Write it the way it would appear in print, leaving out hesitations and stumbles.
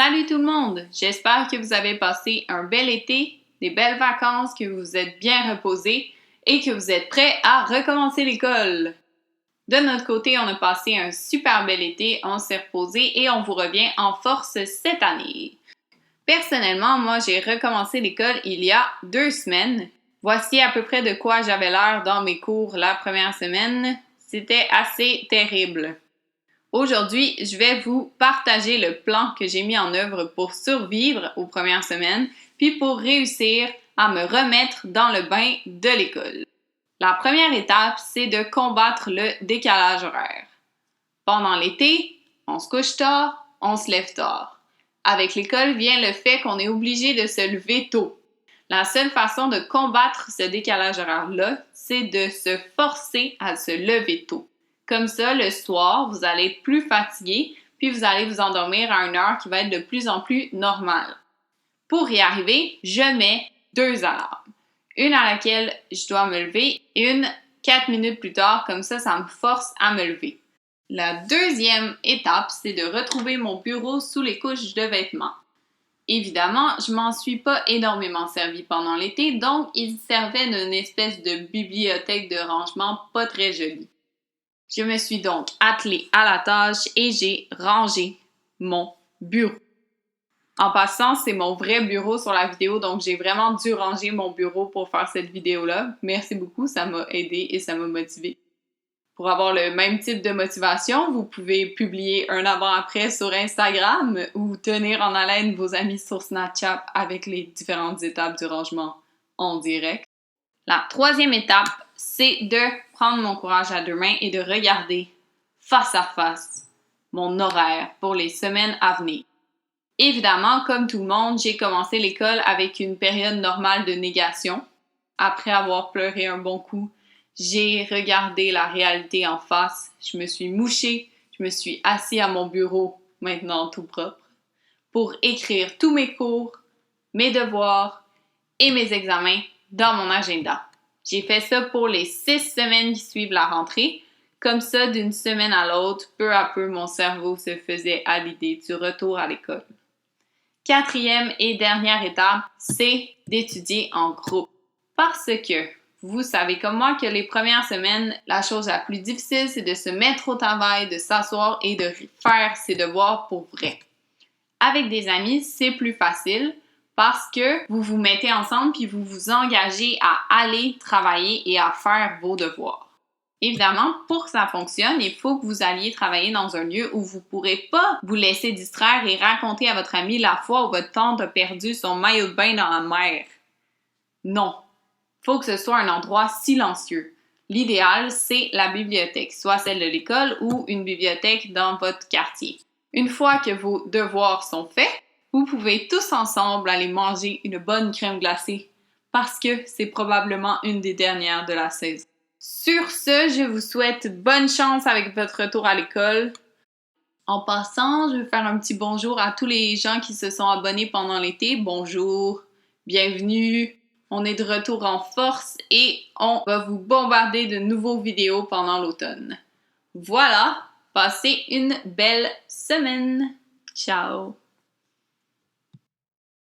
Salut tout le monde! J'espère que vous avez passé un bel été, des belles vacances, que vous êtes bien reposés et que vous êtes prêts à recommencer l'école. De notre côté, on a passé un super bel été, on s'est reposé et on vous revient en force cette année. Personnellement, moi, j'ai recommencé l'école il y a 2 semaines. Voici à peu près de quoi j'avais l'air dans mes cours la première semaine. C'était assez terrible. Aujourd'hui, je vais vous partager le plan que j'ai mis en œuvre pour survivre aux premières semaines, puis pour réussir à me remettre dans le bain de l'école. La première étape, c'est de combattre le décalage horaire. Pendant l'été, on se couche tard, on se lève tard. Avec l'école vient le fait qu'on est obligé de se lever tôt. La seule façon de combattre ce décalage horaire-là, c'est de se forcer à se lever tôt. Comme ça, le soir, vous allez être plus fatigué, puis vous allez vous endormir à une heure qui va être de plus en plus normale. Pour y arriver, je mets 2 alarmes. Une à laquelle je dois me lever et une 4 minutes plus tard, comme ça me force à me lever. La deuxième étape, c'est de retrouver mon bureau sous les couches de vêtements. Évidemment, je m'en suis pas énormément servi pendant l'été, donc il servait d'une espèce de bibliothèque de rangement pas très jolie. Je me suis donc attelée à la tâche et j'ai rangé mon bureau. En passant, c'est mon vrai bureau sur la vidéo, donc j'ai vraiment dû ranger mon bureau pour faire cette vidéo-là. Merci beaucoup, ça m'a aidé et ça m'a motivée. Pour avoir le même type de motivation, vous pouvez publier un avant-après sur Instagram ou tenir en haleine vos amis sur Snapchat avec les différentes étapes du rangement en direct. La troisième étape, c'est de prendre mon courage à 2 mains et de regarder face à face mon horaire pour les semaines à venir. Évidemment, comme tout le monde, j'ai commencé l'école avec une période normale de négation. Après avoir pleuré un bon coup, j'ai regardé la réalité en face. Je me suis mouchée, je me suis assis à mon bureau, maintenant tout propre, pour écrire tous mes cours, mes devoirs et mes examens dans mon agenda. J'ai fait ça pour les 6 semaines qui suivent la rentrée. Comme ça, d'une semaine à l'autre, peu à peu, mon cerveau se faisait à l'idée du retour à l'école. Quatrième et dernière étape, c'est d'étudier en groupe. Parce que vous savez comme moi que les premières semaines, la chose la plus difficile, c'est de se mettre au travail, de s'asseoir et de faire ses devoirs pour vrai. Avec des amis, c'est plus facile parce que vous vous mettez ensemble puis vous vous engagez à aller travailler et à faire vos devoirs. Évidemment, pour que ça fonctionne, il faut que vous alliez travailler dans un lieu où vous ne pourrez pas vous laisser distraire et raconter à votre ami la fois où votre tante a perdu son maillot de bain dans la mer. Non, il faut que ce soit un endroit silencieux. L'idéal, c'est la bibliothèque, soit celle de l'école ou une bibliothèque dans votre quartier. Une fois que vos devoirs sont faits, vous pouvez tous ensemble aller manger une bonne crème glacée parce que c'est probablement une des dernières de la saison. Sur ce, je vous souhaite bonne chance avec votre retour à l'école. En passant, je vais faire un petit bonjour à tous les gens qui se sont abonnés pendant l'été. Bonjour, bienvenue. On est de retour en force et on va vous bombarder de nouveaux vidéos pendant l'automne. Voilà, passez une belle semaine. Ciao!